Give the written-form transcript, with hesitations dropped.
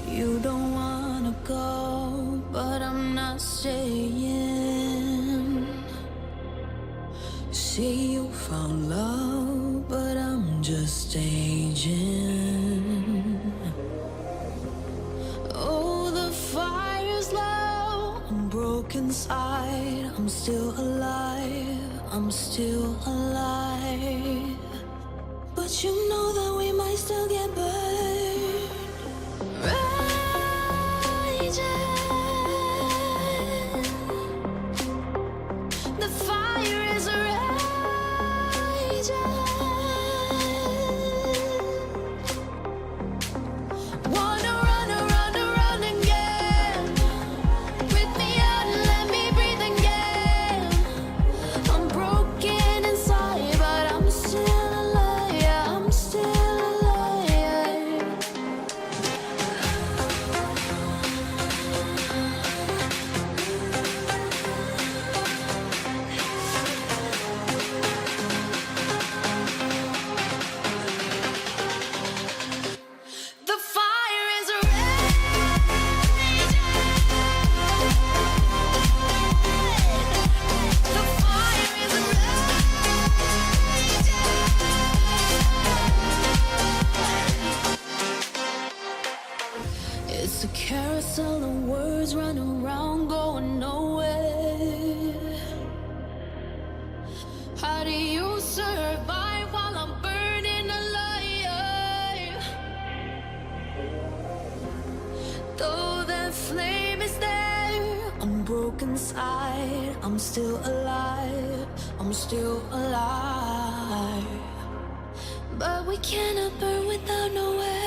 You don't wanna go, but I'm not staying. See, you found love, but I'm just staging. Oh, the fire's low, I'm broken inside. I'm still alive, I'm still alive. But you know that we might still get burned. Raging. The fire is raging. Wanna run again. Rip me out and let me breathe again. I'm broken inside, but I'm still alive. Yeah, I'm still alive. The fire is raging. The fire is raging. It's a carousel of words running around, going nowhere. How do you survive while I'm burning alive? Though that flame is there, I'm broken inside. I'm still alive, I'm still alive. But we cannot burn without nowhere.